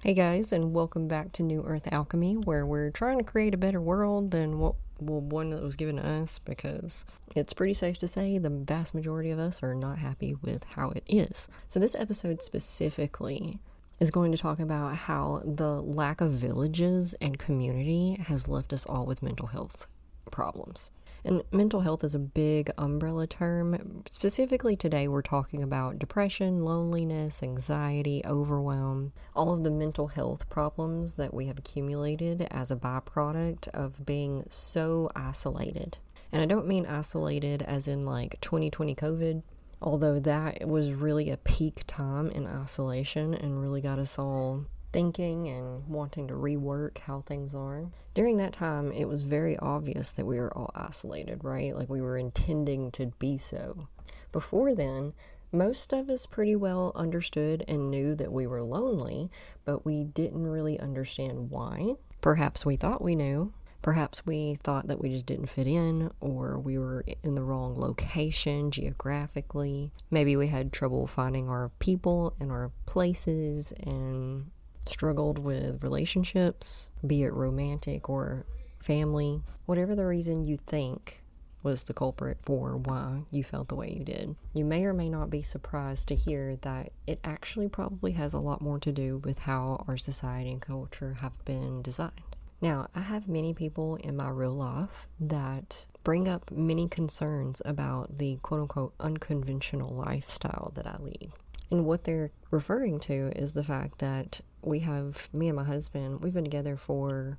Hey guys, and welcome back to New Earth Alchemy, where we're trying to create a better world than one that was given to us, because it's pretty safe to say the vast majority of us are not happy with how it is. So this episode specifically is going to talk about how the lack of villages and community has left us all with mental health problems. And mental health is a big umbrella term. Specifically today, we're talking about depression, loneliness, anxiety, overwhelm, all of the mental health problems that we have accumulated as a byproduct of being so isolated. And I don't mean isolated as in like 2020 COVID, although that was really a peak time in isolation and really got us all thinking and wanting to rework how things are. During that time, it was very obvious that we were all isolated, right? Like we were intending to be so. Before then, most of us pretty well understood and knew that we were lonely, but we didn't really understand why. Perhaps we thought we knew. Perhaps we thought that we just didn't fit in, or we were in the wrong location geographically. Maybe we had trouble finding our people and our places and struggled with relationships, be it romantic or family. Whatever the reason you think was the culprit for why you felt the way you did, you may or may not be surprised to hear that it actually probably has a lot more to do with how our society and culture have been designed. Now, I have many people in my real life that bring up many concerns about the quote-unquote unconventional lifestyle that I lead. And what they're referring to is the fact that me and my husband, we've been together for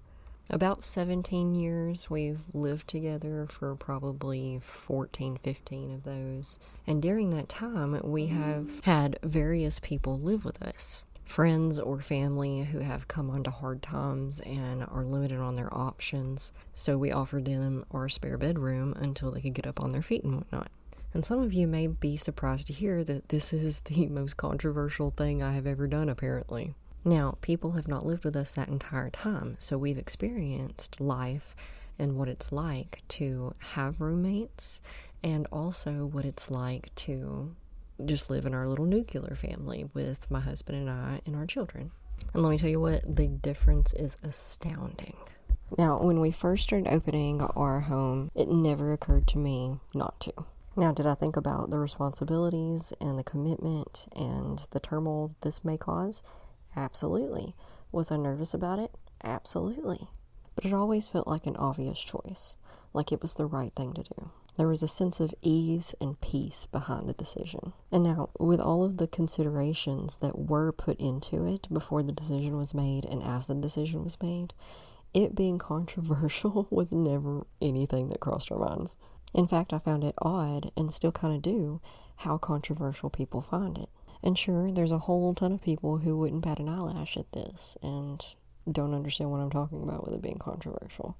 about 17 years. We've lived together for probably 14, 15 of those. And during that time, we have had various people live with us. Friends or family who have come onto hard times and are limited on their options. So we offered them our spare bedroom until they could get up on their feet and whatnot. And some of you may be surprised to hear that this is the most controversial thing I have ever done, apparently. Now, people have not lived with us that entire time, so we've experienced life and what it's like to have roommates, and also what it's like to just live in our little nuclear family with my husband and I and our children. And let me tell you what, the difference is astounding. Now, when we first started opening our home, it never occurred to me not to. Now, did I think about the responsibilities and the commitment and the turmoil this may cause? Absolutely. Was I nervous about it? Absolutely. But it always felt like an obvious choice, like it was the right thing to do. There was a sense of ease and peace behind the decision. And now, with all of the considerations that were put into it before the decision was made and as the decision was made, it being controversial was never anything that crossed our minds. In fact, I found it odd, and still kind of do, how controversial people find it. And sure, there's a whole ton of people who wouldn't bat an eyelash at this and don't understand what I'm talking about with it being controversial.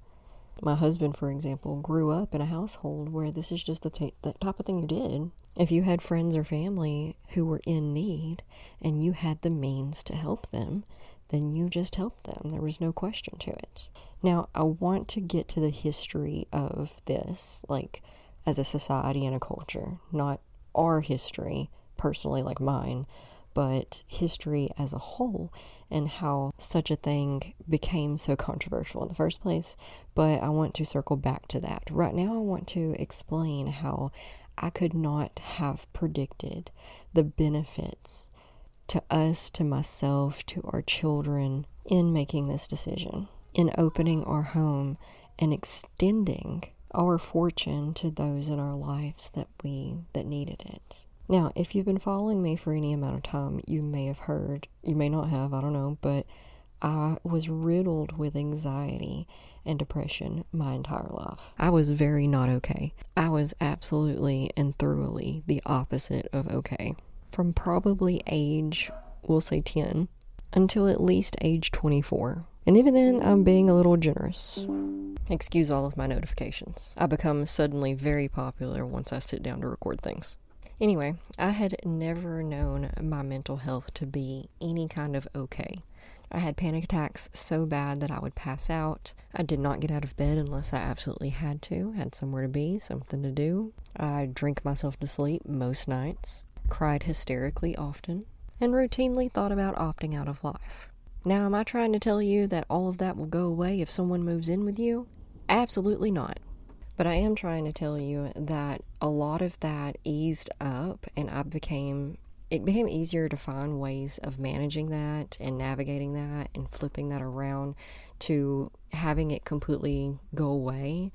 My husband, for example, grew up in a household where this is just the type of thing you did. If you had friends or family who were in need and you had the means to help them, then you just helped them. There was no question to it. Now, I want to get to the history of this, like, as a society and a culture. Not our history, personally, like mine, but history as a whole, and how such a thing became so controversial in the first place. But I want to circle back to that. Right now, I want to explain how I could not have predicted the benefits to us, to myself, to our children in making this decision, in opening our home and extending our fortune to those in our lives that needed it. Now, if you've been following me for any amount of time, you may have heard, you may not have, I don't know, but I was riddled with anxiety and depression my entire life. I was very not okay. I was absolutely and thoroughly the opposite of okay. From probably age, we'll say 10, until at least age 24. And even then, I'm being a little generous. Excuse all of my notifications. I become suddenly very popular once I sit down to record things. Anyway, I had never known my mental health to be any kind of okay. I had panic attacks so bad that I would pass out. I did not get out of bed unless I absolutely had to, had somewhere to be, something to do. I drank myself to sleep most nights. Cried hysterically often, and routinely thought about opting out of life. Now, am I trying to tell you that all of that will go away if someone moves in with you? Absolutely not. But I am trying to tell you that a lot of that eased up, and it became easier to find ways of managing that and navigating that and flipping that around to having it completely go away.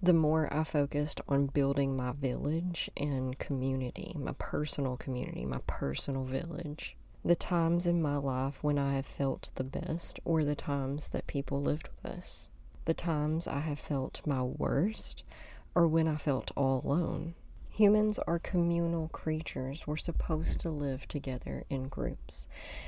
The more I focused on building my village and community, my personal village. The times in my life when I have felt the best, or the times that people lived with us. The times I have felt my worst, or when I felt all alone. Humans are communal creatures. We're supposed to live together in groups.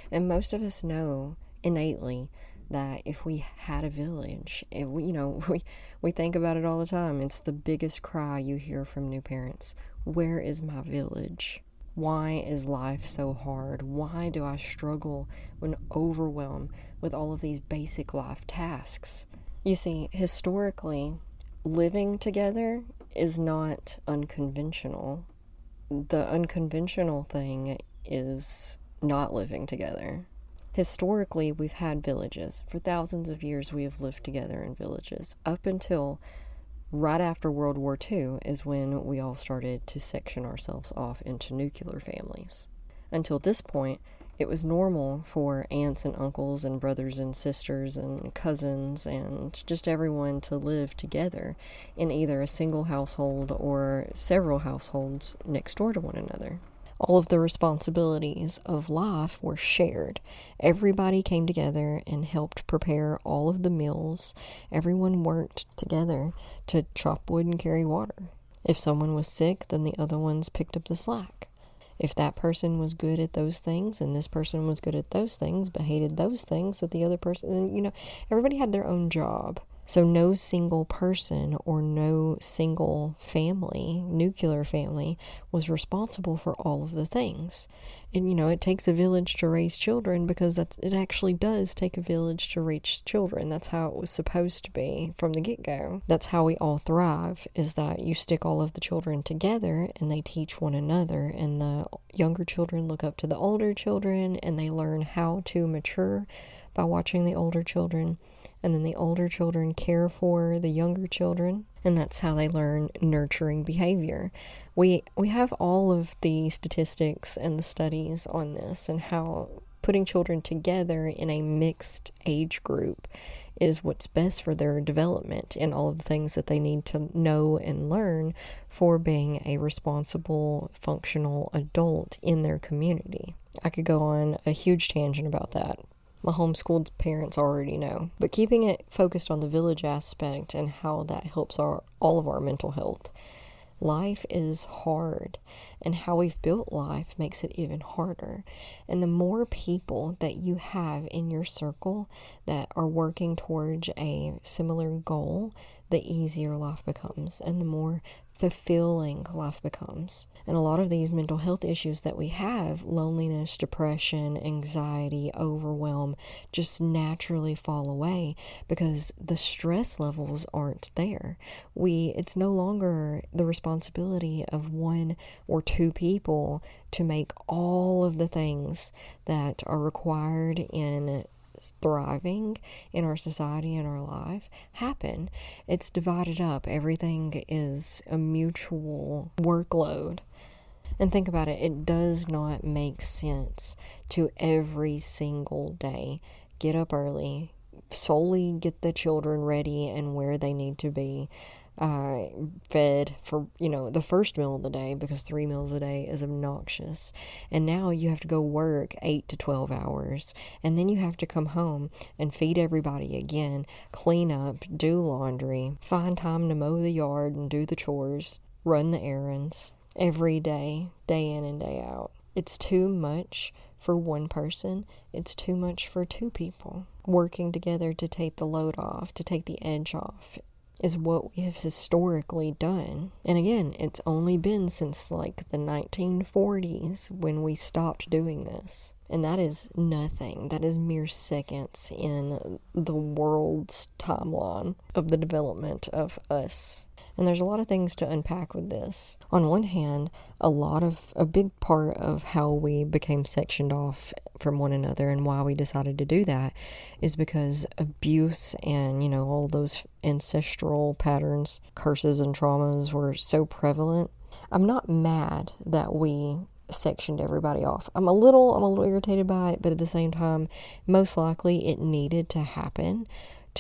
And most of us know innately that if we had a village, we think about it all the time. It's the biggest cry you hear from new parents. Where is my village? Why is life so hard? Why do I struggle when overwhelmed with all of these basic life tasks? You see, historically, living together is not unconventional. The unconventional thing is not living together. Historically, we've had villages. For thousands of years, we have lived together in villages. Up until right after World War II is when we all started to section ourselves off into nuclear families. Until this point, it was normal for aunts and uncles and brothers and sisters and cousins and just everyone to live together in either a single household or several households next door to one another. All of the responsibilities of life were shared. Everybody came together and helped prepare all of the meals. Everyone worked together to chop wood and carry water. If someone was sick, then the other ones picked up the slack. If that person was good at those things and this person was good at those things but hated those things that the other person, everybody had their own job. So no single person or no single family, nuclear family, was responsible for all of the things. And, it takes a village to raise children because it actually does take a village to raise children. That's how it was supposed to be from the get-go. That's how we all thrive, is that you stick all of the children together and they teach one another. And the younger children look up to the older children and they learn how to mature by watching the older children. And then the older children care for the younger children, and that's how they learn nurturing behavior. We have all of the statistics and the studies on this and how putting children together in a mixed age group is what's best for their development and all of the things that they need to know and learn for being a responsible, functional adult in their community. I could go on a huge tangent about that. My homeschooled parents already know. But keeping it focused on the village aspect and how that helps all of our mental health. Life is hard, and how we've built life makes it even harder. And the more people that you have in your circle that are working towards a similar goal, the easier life becomes and the more fulfilling life becomes. And a lot of these mental health issues that we have, loneliness, depression, anxiety, overwhelm, just naturally fall away because the stress levels aren't there. It's no longer the responsibility of one or two people to make all of the things that are required in thriving in our society and our life happen. It's divided up. Everything is a mutual workload. And think about it, it does not make sense to every single day get up early, solely get the children ready and where they need to be, fed for, the first meal of the day, because 3 meals a day is obnoxious. And now you have to go work 8 to 12 hours. And then you have to come home and feed everybody again, clean up, do laundry, find time to mow the yard and do the chores, run the errands every day, day in and day out. It's too much for one person. It's too much for two people. Working together to take the load off, to take the edge off, is what we have historically done. And again, it's only been since the 1940s when we stopped doing this. And that is nothing. That is mere seconds in the world's timeline of the development of us. And there's a lot of things to unpack with this. On one hand, a big part of how we became sectioned off from one another and why we decided to do that is because abuse and, all those ancestral patterns, curses and traumas were so prevalent. I'm not mad that we sectioned everybody off. I'm a little irritated by it, but at the same time, most likely it needed to happen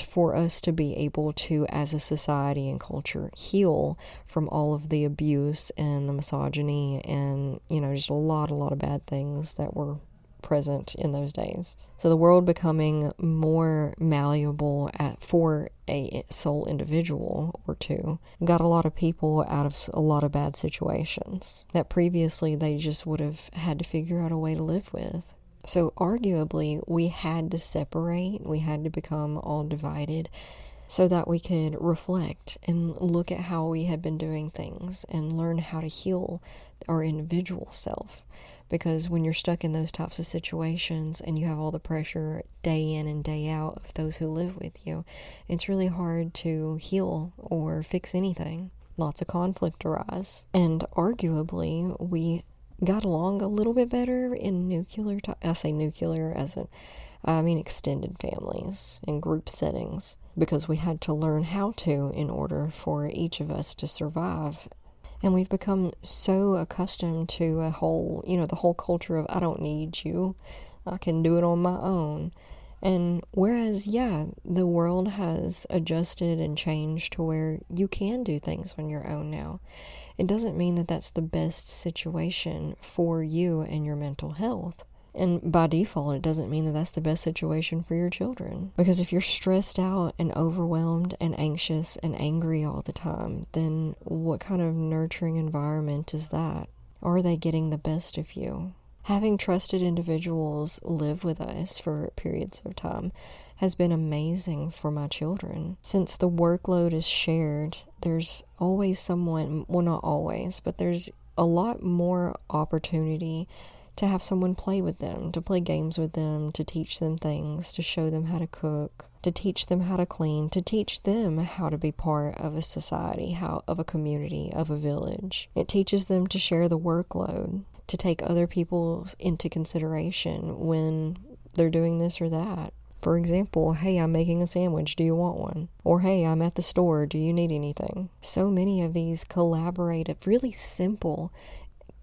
for us to be able to, as a society and culture, heal from all of the abuse and the misogyny and, just a lot of bad things that were present in those days. So the world becoming more malleable for a sole individual or two got a lot of people out of a lot of bad situations that previously they just would have had to figure out a way to live with. So arguably, we had to separate, we had to become all divided so that we could reflect and look at how we had been doing things and learn how to heal our individual self. Because when you're stuck in those types of situations and you have all the pressure day in and day out of those who live with you, it's really hard to heal or fix anything. Lots of conflict arise. And arguably, we got along a little bit better in I say nuclear as I mean extended families and group settings, because we had to learn how to in order for each of us to survive. And we've become so accustomed to the whole culture of I don't need you, I can do it on my own. And whereas, the world has adjusted and changed to where you can do things on your own now, it doesn't mean that that's the best situation for you and your mental health. And by default, it doesn't mean that that's the best situation for your children. Because if you're stressed out and overwhelmed and anxious and angry all the time, then what kind of nurturing environment is that? Are they getting the best of you? Having trusted individuals live with us for periods of time has been amazing for my children. Since the workload is shared, there's always someone, well, not always, but there's a lot more opportunity to have someone play with them, to play games with them, to teach them things, to show them how to cook, to teach them how to clean, to teach them how to be part of a society, of a community, of a village. It teaches them to share the workload, to take other people into consideration when they're doing this or that. For example, hey, I'm making a sandwich, do you want one? Or hey, I'm at the store, do you need anything? So many of these collaborative, really simple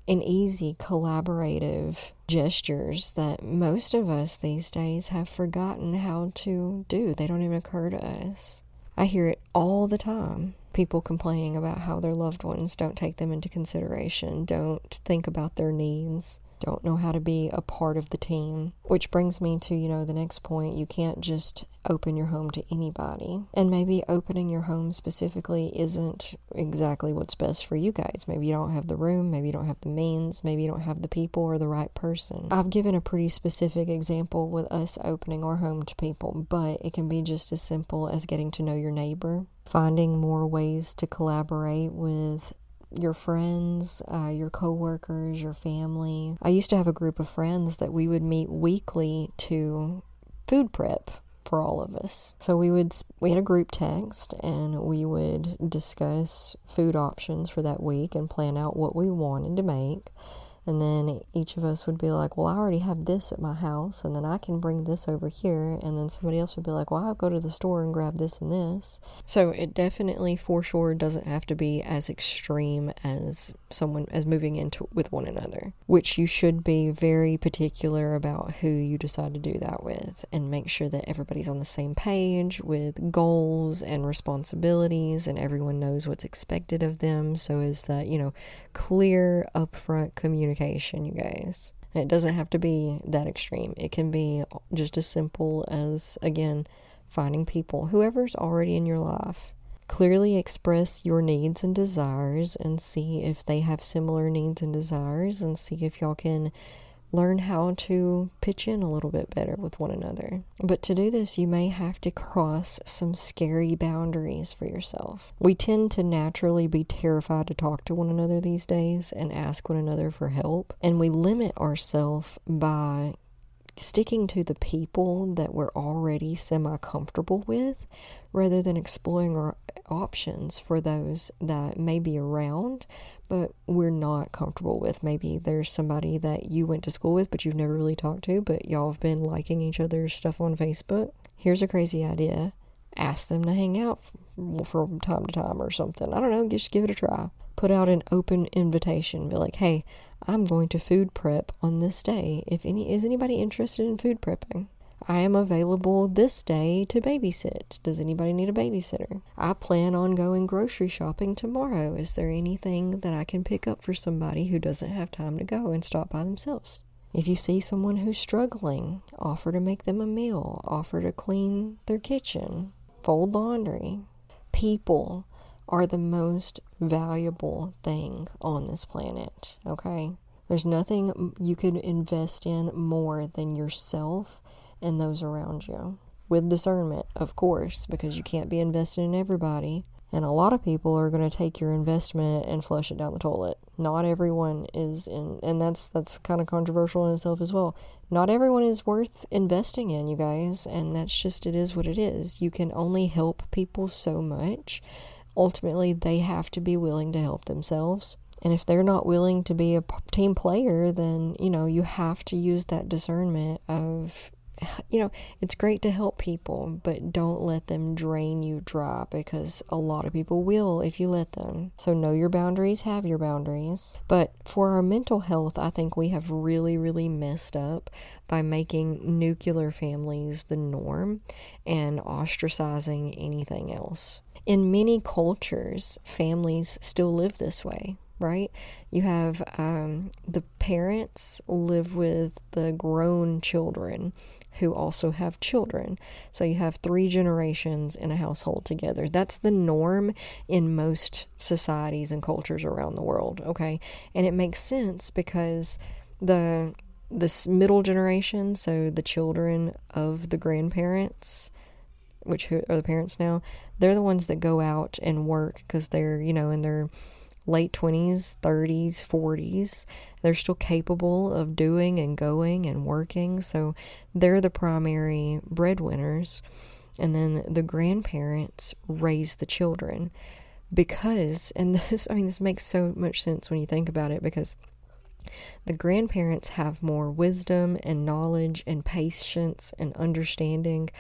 and easy collaborative gestures that most of us these days have forgotten how to do. They don't even occur to us. I hear it all the time. People complaining about how their loved ones don't take them into consideration, don't think about their needs, don't know how to be a part of the team. Which brings me to, the next point. You can't just open your home to anybody. And maybe opening your home specifically isn't exactly what's best for you guys. Maybe you don't have the room, maybe you don't have the means, maybe you don't have the people or the right person. I've given a pretty specific example with us opening our home to people, but it can be just as simple as getting to know your neighbor, finding more ways to collaborate with your friends, your coworkers, your family. I used to have a group of friends that we would meet weekly to food prep for all of us. So we had a group text and we would discuss food options for that week and plan out what we wanted to make. And then each of us would be like, well, I already have this at my house, and then I can bring this over here. And then somebody else would be like, well, I'll go to the store and grab this and this. So it definitely, for sure, doesn't have to be as extreme as moving into with one another, which you should be very particular about who you decide to do that with and make sure that everybody's on the same page with goals and responsibilities and everyone knows what's expected of them. So is that, clear, upfront communication, you guys. It doesn't have to be that extreme. It can be just as simple as, again, finding people, whoever's already in your life. Clearly express your needs and desires and see if they have similar needs and desires and see if y'all can learn how to pitch in a little bit better with one another. But to do this, you may have to cross some scary boundaries for yourself. We tend to naturally be terrified to talk to one another these days and ask one another for help. And we limit ourselves by sticking to the people that we're already semi-comfortable with rather than exploring our options for those that may be around but we're not comfortable with. Maybe there's somebody that you went to school with but you've never really talked to, but y'all have been liking each other's stuff on Facebook. Here's a crazy idea. Ask them to hang out from time to time or something. I don't know, just give it a try. Put out an open invitation. Be like, hey, I'm going to food prep on this day. Is anybody interested in food prepping? I am available this day to babysit. Does anybody need a babysitter? I plan on going grocery shopping tomorrow. Is there anything that I can pick up for somebody who doesn't have time to go and stop by themselves? If you see someone who's struggling, offer to make them a meal. Offer to clean their kitchen. Fold laundry. People are the most valuable thing on this planet, okay? There's nothing you could invest in more than yourself and those around you. With discernment, of course, because you can't be invested in everybody. And a lot of people are going to take your investment and flush it down the toilet. Not everyone is and that's kind of controversial in itself as well. Not everyone is worth investing in, you guys, and that's just, it is what it is. You can only help people so much. Ultimately, they have to be willing to help themselves. And if they're not willing to be a team player, then, you have to use that discernment of, it's great to help people, but don't let them drain you dry, because a lot of people will if you let them. So know your boundaries, have your boundaries. But for our mental health, I think we have really, really messed up by making nuclear families the norm and ostracizing anything else. In many cultures, families still live this way, right? You have the parents live with the grown children who also have children. So you have 3 generations in a household together. That's the norm in most societies and cultures around the world, okay? And it makes sense because this middle generation, so the children of the grandparents, which are the parents now, they're the ones that go out and work because they're, in their late 20s, 30s, 40s. They're still capable of doing and going and working. So they're the primary breadwinners. And then the grandparents raise the children because, and this makes so much sense when you think about it, because the grandparents have more wisdom and knowledge and patience and understanding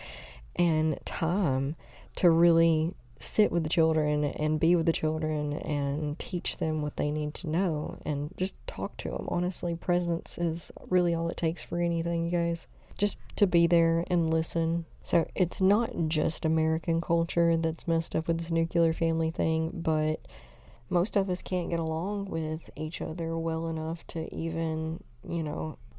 and time to really sit with the children and be with the children and teach them what they need to know and just talk to them. Honestly, presence is really all it takes for anything, you guys. Just to be there and listen. So it's not just American culture that's messed up with this nuclear family thing, but most of us can't get along with each other well enough to even,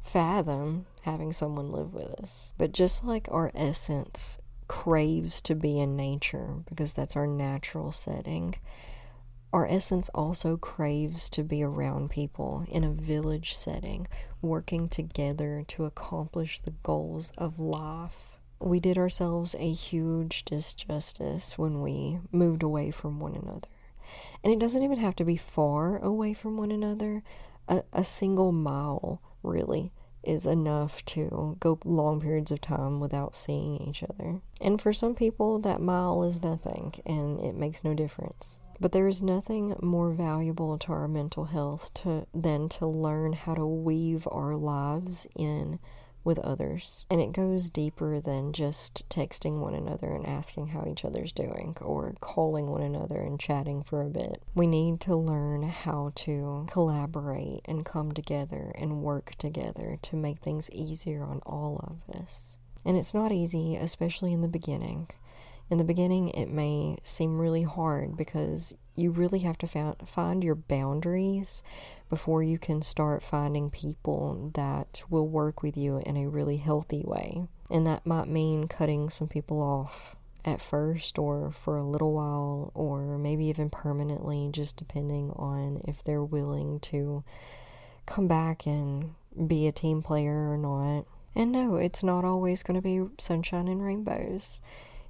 fathom having someone live with us. But just like our essence craves to be in nature because that's our natural setting, our essence also craves to be around people in a village setting, working together to accomplish the goals of life. We did ourselves a huge disjustice when we moved away from one another. And it doesn't even have to be far away from one another. A single mile really is enough to go long periods of time without seeing each other. And for some people, that mile is nothing, and it makes no difference. But there is nothing more valuable to our mental health than to learn how to weave our lives in with others. And it goes deeper than just texting one another and asking how each other's doing, or calling one another and chatting for a bit. We need to learn how to collaborate and come together and work together to make things easier on all of us. And it's not easy, especially in the beginning. In the beginning, it may seem really hard because you really have to find your boundaries before you can start finding people that will work with you in a really healthy way. And that might mean cutting some people off at first, or for a little while, or maybe even permanently, just depending on if they're willing to come back and be a team player or not. And no, it's not always going to be sunshine and rainbows.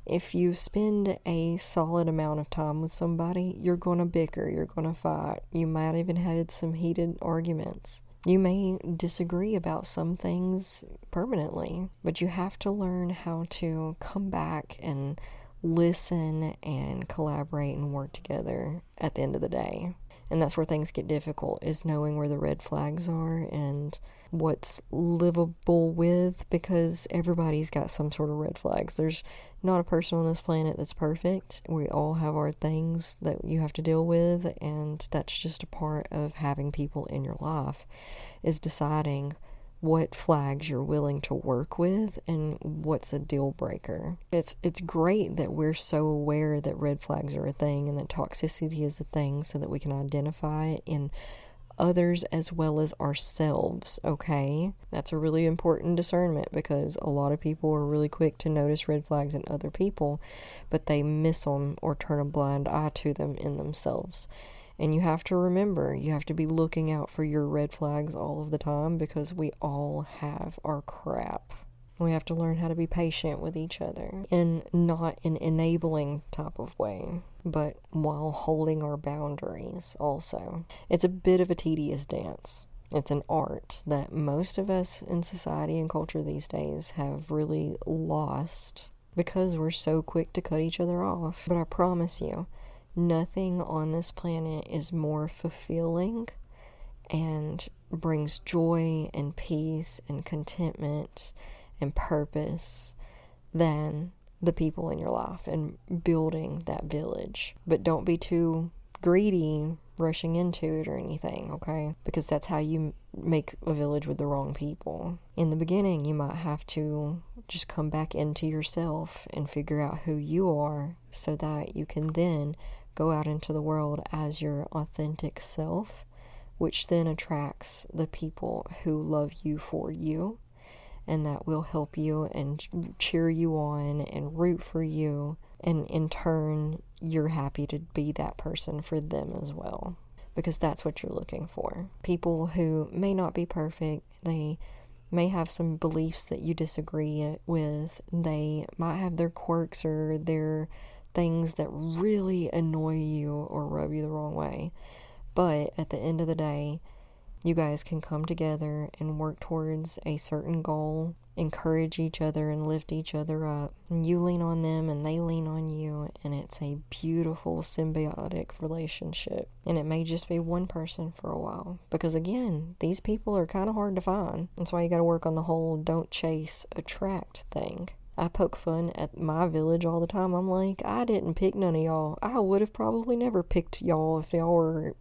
If you spend a solid amount of time with somebody, you're going to bicker, you're going to fight. You might even have some heated arguments. You may disagree about some things permanently, but you have to learn how to come back and listen and collaborate and work together at the end of the day. And that's where things get difficult, is knowing where the red flags are and what's livable with, because everybody's got some sort of red flags. There's not a person on this planet that's perfect. We all have our things that you have to deal with, and that's just a part of having people in your life, is deciding what flags you're willing to work with and what's a deal breaker. It's great that we're so aware that red flags are a thing and that toxicity is a thing, so that we can identify it in others as well as ourselves, okay? That's a really important discernment, because a lot of people are really quick to notice red flags in other people, but they miss them or turn a blind eye to them in themselves. And you have to remember, you have to be looking out for your red flags all of the time, because we all have our crap. We have to learn how to be patient with each other, in not an enabling type of way, but while holding our boundaries also. It's a bit of a tedious dance. It's an art that most of us in society and culture these days have really lost, because we're so quick to cut each other off. But I promise you, nothing on this planet is more fulfilling and brings joy and peace and contentment and purpose than the people in your life and building that village. But don't be too greedy rushing into it or anything, okay? Because that's how you make a village with the wrong people. In the beginning, you might have to just come back into yourself and figure out who you are, so that you can then go out into the world as your authentic self, which then attracts the people who love you for you, and that will help you and cheer you on and root for you. And in turn, you're happy to be that person for them as well, because that's what you're looking for. People who may not be perfect, they may have some beliefs that you disagree with, they might have their quirks or their things that really annoy you or rub you the wrong way. But at the end of the day, you guys can come together and work towards a certain goal, encourage each other and lift each other up. And you lean on them and they lean on you, and it's a beautiful symbiotic relationship. And it may just be one person for a while, because again, these people are kind of hard to find. That's why you got to work on the whole don't chase, attract thing. I poke fun at my village all the time. I'm like, I didn't pick none of y'all. I would have probably never picked y'all if y'all were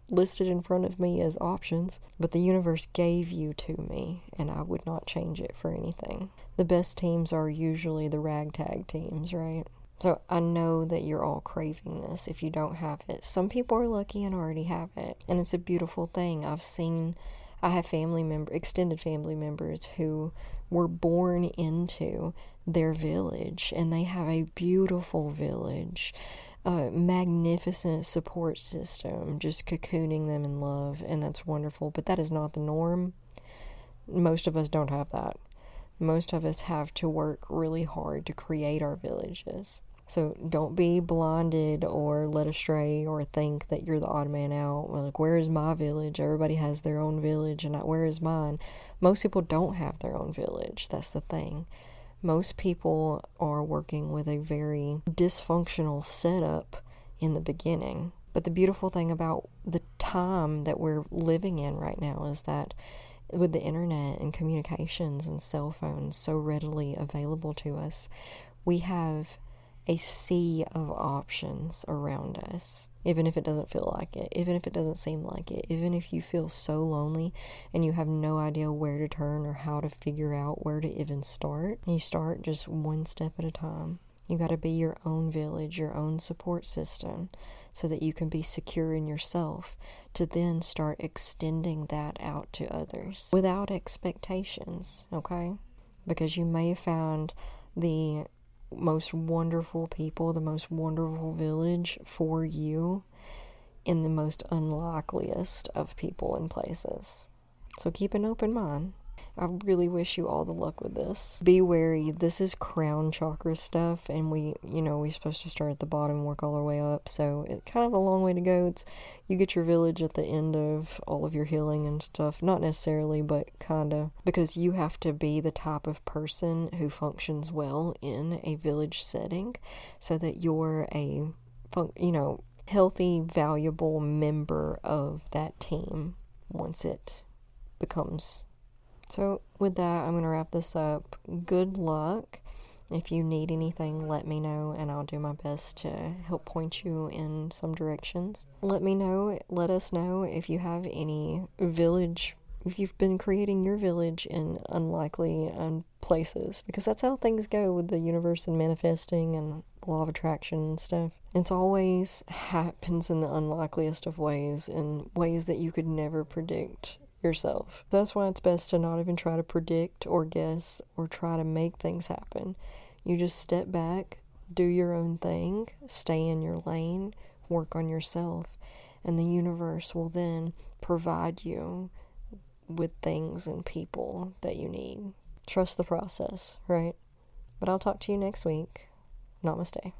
listed in front of me as options, but the universe gave you to me, and I would not change it for anything. The best teams are usually the ragtag teams, right? So I know that you're all craving this if you don't have it. Some people are lucky and already have it, and it's a beautiful thing. I have extended family members who were born into their village, and they have a beautiful village, a magnificent support system, just cocooning them in love, and that's wonderful. But that is not the norm. Most of us don't have that. Most of us have to work really hard to create our villages. So don't be blinded or led astray or think that you're the odd man out. Like, where is my village? Everybody has their own village, and where is mine? Most people don't have their own village. That's the thing. Most people are working with a very dysfunctional setup in the beginning. But the beautiful thing about the time that we're living in right now is that with the internet and communications and cell phones so readily available to us, we have a sea of options around us, even if it doesn't feel like it, even if it doesn't seem like it, even if you feel so lonely and you have no idea where to turn or how to figure out where to even start. You start just one step at a time. You got to be your own village, your own support system, so that you can be secure in yourself, to then start extending that out to others without expectations, okay? Because you may have found the most wonderful people, the most wonderful village for you in the most unlikeliest of people and places. So keep an open mind. I really wish you all the luck with this. Be wary, this is crown chakra stuff, and we're supposed to start at the bottom and work all our way up, so it's kind of a long way to go. You get your village at the end of all of your healing and stuff. Not necessarily, but kinda. Because you have to be the type of person who functions well in a village setting, so that you're a, healthy, valuable member of that team once it becomes. So with that, I'm going to wrap this up. Good luck. If you need anything, let me know, and I'll do my best to help point you in some directions. Let us know if you have any village, if you've been creating your village in unlikely places, because that's how things go with the universe and manifesting and law of attraction and stuff. It's always happens in the unlikeliest of ways, in ways that you could never predict yourself. That's why it's best to not even try to predict or guess or try to make things happen. You just step back, do your own thing, stay in your lane, work on yourself, and the universe will then provide you with things and people that you need. Trust the process, right? But I'll talk to you next week. Namaste.